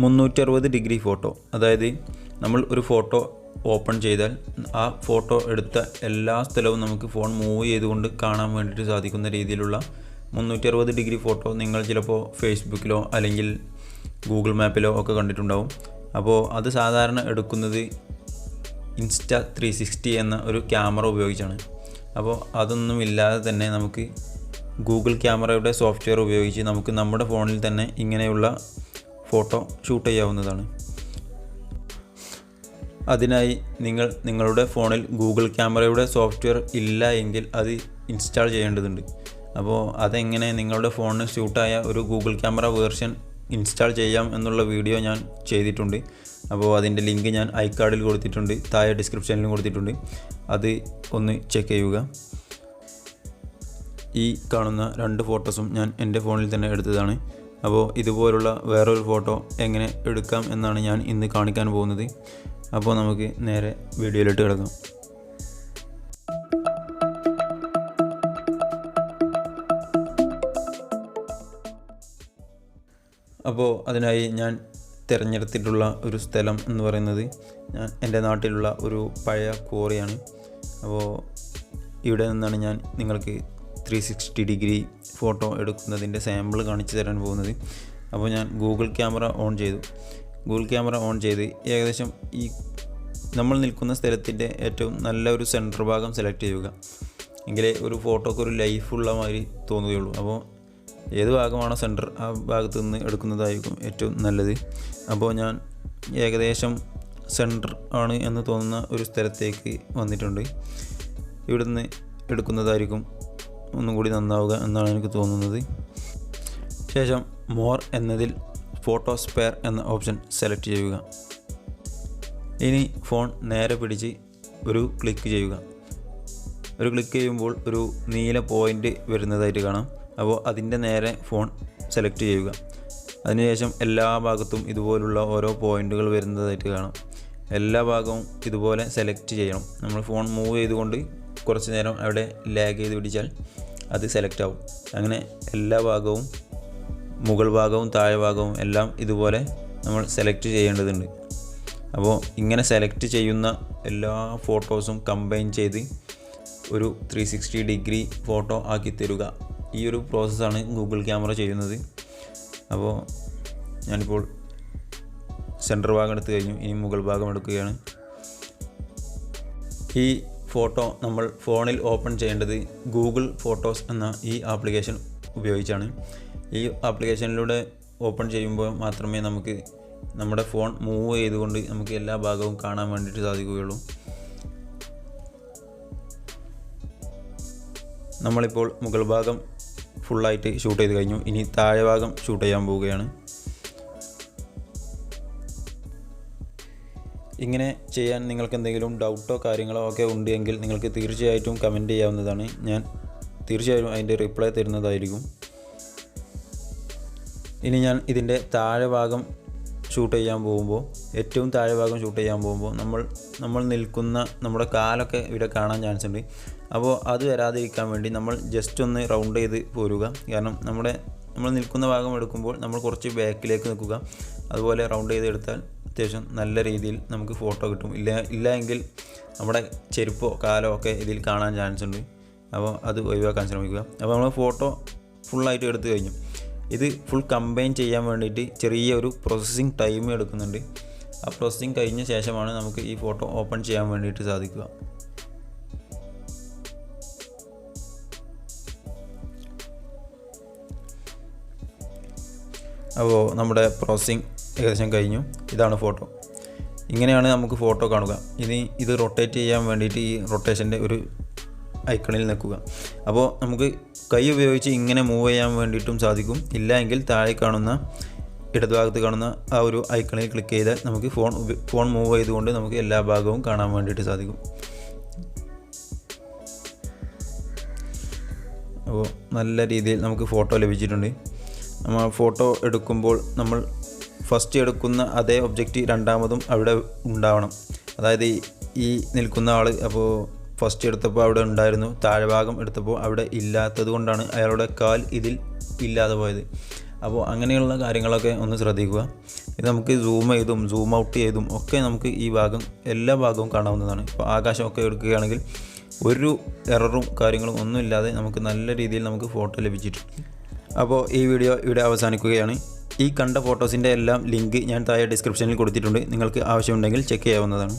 360 degree photo. അതായത് നമ്മൾ ഒരു ഫോട്ടോ ഓപ്പൺ ചെയ്താൽ ആ ഫോട്ടോ എടുത്ത എല്ലാ സ്ഥലവും നമുക്ക് ഫോൺ മൂവ് ചെയ്തുകൊണ്ട് കാണാൻ വേണ്ടിയിട്ട് സാധിക്കുന്ന രീതിയിലുള്ള 360 ഡിഗ്രി ഫോട്ടോ നിങ്ങൾ ചിലപ്പോൾ ഫേസ്ബുക്കിലോ അല്ലെങ്കിൽ ഗൂഗിൾ മാപ്പിലോ ഒക്കെ കണ്ടിട്ടുണ്ടാവും. അപ്പോൾ അത് സാധാരണ എടുക്കുന്നത് Insta360 എന്ന ഒരു ക്യാമറ ഉപയോഗിച്ചാണ്. അപ്പോൾ അതൊന്നുമില്ലാതെ തന്നെ നമുക്ക് ഗൂഗിൾ ക്യാമറയുടെ സോഫ്റ്റ്വെയർ ഉപയോഗിച്ച് നമുക്ക് നമ്മുടെ ഫോണിൽ തന്നെ ഇങ്ങനെയുള്ള ഫോട്ടോ ഷൂട്ട് ചെയ്യാവുന്നതാണ്. അതിനായി നിങ്ങളുടെ ഫോണിൽ ഗൂഗിൾ ക്യാമറയുടെ സോഫ്റ്റ്വെയർ ഇല്ല എങ്കിൽ അത് ഇൻസ്റ്റാൾ ചെയ്യേണ്ടതുണ്ട്. അപ്പോൾ അതെങ്ങനെ നിങ്ങളുടെ ഫോണിന് ഷൂട്ടായ ഒരു ഗൂഗിൾ ക്യാമറ വേർഷൻ ഇൻസ്റ്റാൾ ചെയ്യാം എന്നുള്ള വീഡിയോ ഞാൻ ചെയ്തിട്ടുണ്ട്. അപ്പോൾ അതിൻ്റെ ലിങ്ക് ഞാൻ ഐക്കാർഡിൽ കൊടുത്തിട്ടുണ്ട്, താഴെ ഡിസ്ക്രിപ്ഷനിലും കൊടുത്തിട്ടുണ്ട്. അത് ഒന്ന് ചെക്ക് ചെയ്യുക. ഈ കാണുന്ന 2 ഫോട്ടോസും ഞാൻ എൻ്റെ ഫോണിൽ തന്നെ എടുത്തതാണ്. അപ്പോൾ ഇതുപോലുള്ള വേറൊരു ഫോട്ടോ എങ്ങനെ എടുക്കാം എന്നാണ് ഞാൻ ഇന്ന് കാണിക്കാൻ പോകുന്നത്. അപ്പോൾ നമുക്ക് നേരെ വീഡിയോയിലോട്ട് കിടക്കാം. അപ്പോൾ അതിനായി ഞാൻ തിരഞ്ഞെടുത്തിട്ടുള്ള ഒരു സ്ഥലം എന്ന് പറയുന്നത് എൻ്റെ നാട്ടിലുള്ള ഒരു പഴയ ക്വാറിയാണ്. അപ്പോൾ ഇവിടെ നിന്നാണ് ഞാൻ നിങ്ങൾക്ക് 360 ഡിഗ്രി ഫോട്ടോ എടുക്കുന്നതിൻ്റെ സാമ്പിൾ കാണിച്ചു തരാൻ പോകുന്നത്. അപ്പോൾ ഞാൻ ഗൂഗിൾ ക്യാമറ ഓൺ ചെയ്ത് ഏകദേശം ഈ നമ്മൾ നിൽക്കുന്ന സ്ഥലത്തിൻ്റെ ഏറ്റവും നല്ല ഒരു സെൻറ്റർ ഭാഗം സെലക്ട് ചെയ്യുക. എങ്കിലേ ഒരു ഫോട്ടോക്ക് ഒരു ലൈഫുള്ള മാതിരി തോന്നുകയുള്ളൂ. അപ്പോൾ ഏത് ഭാഗമാണോ സെൻറ്റർ ആ ഭാഗത്ത് നിന്ന് എടുക്കുന്നതായിരിക്കും ഏറ്റവും നല്ലത്. അപ്പോൾ ഞാൻ ഏകദേശം സെൻറ്റർ ആണ് എന്ന് തോന്നുന്ന ഒരു സ്ഥലത്തേക്ക് വന്നിട്ടുണ്ട്. ഇവിടുന്ന് എടുക്കുന്നതായിരിക്കും ഒന്നും കൂടി നന്നാവുക എന്നാണ് എനിക്ക് തോന്നുന്നത്. ശേഷം മോർ എന്നതിൽ ഫോട്ടോ സ്പെയർ എന്ന ഓപ്ഷൻ സെലക്ട് ചെയ്യുക. ഇനി ഫോൺ നേരെ പിടിച്ച് ഒരു ക്ലിക്ക് ചെയ്യുക. ക്ലിക്ക് ചെയ്യുമ്പോൾ ഒരു നീല പോയിൻ്റ് വരുന്നതായിട്ട് കാണാം. അപ്പോൾ അതിൻ്റെ നേരെ ഫോൺ സെലക്ട് ചെയ്യുക. അതിനുശേഷം എല്ലാ ഭാഗത്തും ഇതുപോലുള്ള ഓരോ പോയിൻ്റുകൾ വരുന്നതായിട്ട് കാണാം. എല്ലാ ഭാഗവും ഇതുപോലെ സെലക്ട് ചെയ്യണം. നമ്മൾ ഫോൺ മൂവ് ചെയ്തുകൊണ്ട് കുറച്ച് നേരം അവിടെ ലാഗ് ചെയ്ത് പിടിച്ചാൽ അത് സെലക്ട് ആവും. അങ്ങനെ എല്ലാ ഭാഗവും, മുകൾ ഭാഗവും താഴെ ഭാഗവും എല്ലാം ഇതുപോലെ നമ്മൾ സെലക്ട് ചെയ്യേണ്ടതുണ്ട്. അപ്പോൾ ഇങ്ങനെ സെലക്ട് ചെയ്യുന്ന എല്ലാ ഫോട്ടോസും കമ്പൈൻ ചെയ്ത് ഒരു 360 ഡിഗ്രി ഫോട്ടോ ആക്കി തരിക. ഈ ഒരു പ്രോസസ്സാണ് ഗൂഗിൾ ക്യാമറ ചെയ്യുന്നത്. അപ്പോൾ ഞാനിപ്പോൾ സെൻറ്റർ ഭാഗം എടുത്തു കഴിഞ്ഞു. ഇനി മുകൾ ഭാഗം എടുക്കുകയാണ്. ഈ ഫോട്ടോ നമ്മൾ ഫോണിൽ ഓപ്പൺ ചെയ്യേണ്ടത് ഗൂഗിൾ ഫോട്ടോസ് എന്ന ഈ ആപ്ലിക്കേഷൻ ഉപയോഗിച്ചാണ്. ഈ ആപ്ലിക്കേഷനിലൂടെ ഓപ്പൺ ചെയ്യുമ്പോൾ മാത്രമേ നമുക്ക് നമ്മുടെ ഫോൺ മൂവ് ചെയ്തുകൊണ്ട് നമുക്ക് എല്ലാ ഭാഗവും കാണാൻ വേണ്ടിയിട്ട് സാധിക്കുകയുള്ളൂ. നമ്മളിപ്പോൾ മുകൾ ഭാഗം ഫുള്ളായിട്ട് ഷൂട്ട് ചെയ്ത് കഴിഞ്ഞു. ഇനി താഴെ ഭാഗം ഷൂട്ട് ചെയ്യാൻ പോവുകയാണ്. ഇങ്ങനെ ചെയ്യാൻ നിങ്ങൾക്ക് എന്തെങ്കിലും ഡൗട്ടോ കാര്യങ്ങളോ ഒക്കെ ഉണ്ടെങ്കിൽ നിങ്ങൾക്ക് തീർച്ചയായിട്ടും കമൻറ്റ് ചെയ്യാവുന്നതാണ്. ഞാൻ തീർച്ചയായും അതിൻ്റെ റിപ്ലൈ തരുന്നതായിരിക്കും. ഇനി ഞാൻ ഇതിൻ്റെ താഴെ ഭാഗം ഷൂട്ട് ചെയ്യാൻ പോകുമ്പോൾ, ഏറ്റവും താഴെ ഭാഗം ഷൂട്ട് ചെയ്യാൻ പോകുമ്പോൾ നമ്മൾ നിൽക്കുന്ന നമ്മുടെ കാലൊക്കെ ഇവിടെ കാണാൻ ചാൻസ് ഉണ്ട്. അപ്പോൾ അത് വരാതിരിക്കാൻ വേണ്ടി നമ്മൾ ജസ്റ്റ് ഒന്ന് റൗണ്ട് ചെയ്ത് പോരുക. കാരണം നമ്മൾ നിൽക്കുന്ന ഭാഗം എടുക്കുമ്പോൾ നമ്മൾ കുറച്ച് ബാക്കിലേക്ക് നിൽക്കുക. അതുപോലെ റൗണ്ട് ചെയ്ത് എടുത്താൽ അത്യാവശ്യം നല്ല രീതിയിൽ നമുക്ക് ഫോട്ടോ കിട്ടും. ഇല്ല എങ്കിൽ നമ്മുടെ ചെരുപ്പോ കാലോ ഒക്കെ ഇതിൽ കാണാൻ ചാൻസ് ഉണ്ട്. അപ്പോൾ അത് ഒഴിവാക്കാൻ ശ്രമിക്കുക. അപ്പോൾ നമ്മൾ ഫോട്ടോ ഫുള്ളായിട്ട് എടുത്തു കഴിഞ്ഞു. ഇത് ഫുൾ കമ്പൈൻ ചെയ്യാൻ വേണ്ടിയിട്ട് ചെറിയൊരു പ്രോസസ്സിങ് ടൈം എടുക്കുന്നുണ്ട്. ആ പ്രോസസ്സിങ് കഴിഞ്ഞ ശേഷമാണ് നമുക്ക് ഈ ഫോട്ടോ ഓപ്പൺ ചെയ്യാൻ വേണ്ടിയിട്ട് സാധിക്കുക. അപ്പോൾ നമ്മുടെ പ്രോസസ്സിങ് ഏകദേശം കഴിഞ്ഞു. ഇതാണ് ഫോട്ടോ. ഇങ്ങനെയാണ് നമുക്ക് ഫോട്ടോ കാണുക. ഇനി ഇത് റൊട്ടേറ്റ് ചെയ്യാൻ വേണ്ടിയിട്ട് ഈ റൊട്ടേഷൻ്റെ ഒരു ഐക്കണിൽ നിൽക്കുക. അപ്പോൾ നമുക്ക് കൈ ഉപയോഗിച്ച് ഇങ്ങനെ മൂവ് ചെയ്യാൻ വേണ്ടിയിട്ടും സാധിക്കും. ഇല്ല എങ്കിൽ താഴെ കാണുന്ന ഇടതുഭാഗത്ത് കാണുന്ന ആ ഒരു ഐക്കണിൽ ക്ലിക്ക് ചെയ്താൽ നമുക്ക് ഫോൺ മൂവ് ചെയ്തുകൊണ്ട് നമുക്ക് എല്ലാ ഭാഗവും കാണാൻ വേണ്ടിയിട്ട് സാധിക്കും. അപ്പോൾ നല്ല രീതിയിൽ നമുക്ക് ഫോട്ടോ ലഭിച്ചിട്ടുണ്ട്. നമ്മൾ ഫോട്ടോ എടുക്കുമ്പോൾ നമ്മൾ ഫസ്റ്റ് എടുക്കുന്ന അതേ ഒബ്ജക്റ്റ് രണ്ടാമതും അവിടെ ഉണ്ടാവണം. അതായത് ഈ നിൽക്കുന്ന ആൾ അപ്പോൾ ഫസ്റ്റ് എടുത്തപ്പോൾ അവിടെ ഉണ്ടായിരുന്നു, താഴെ ഭാഗം എടുത്തപ്പോൾ അവിടെ ഇല്ലാത്തത് കൊണ്ടാണ് അയാളുടെ കാൽ ഇതിൽ ഇല്ലാതെ പോയത്. അപ്പോൾ അങ്ങനെയുള്ള കാര്യങ്ങളൊക്കെ ഒന്ന് ശ്രദ്ധിക്കുക. ഇത് നമുക്ക് സൂം ചെയ്തും സൂം ഔട്ട് ചെയ്തും ഒക്കെ നമുക്ക് ഈ ഭാഗം എല്ലാ ഭാഗവും കാണാവുന്നതാണ്. ഇപ്പോൾ ആകാശമൊക്കെ എടുക്കുകയാണെങ്കിൽ ഒരു എററും കാര്യങ്ങളും ഒന്നുമില്ലാതെ നമുക്ക് നല്ല രീതിയിൽ നമുക്ക് ഫോട്ടോ ലഭിച്ചിട്ടുണ്ട്. അപ്പോൾ ഈ വീഡിയോ ഇവിടെ അവസാനിക്കുകയാണ്. ഈ കണ്ട ഫോട്ടോസിൻ്റെ എല്ലാം ലിങ്ക് ഞാൻ താഴെ ഡിസ്ക്രിപ്ഷനിൽ കൊടുത്തിട്ടുണ്ട്. നിങ്ങൾക്ക് ആവശ്യമുണ്ടെങ്കിൽ ചെക്ക് ചെയ്യാവുന്നതാണ്.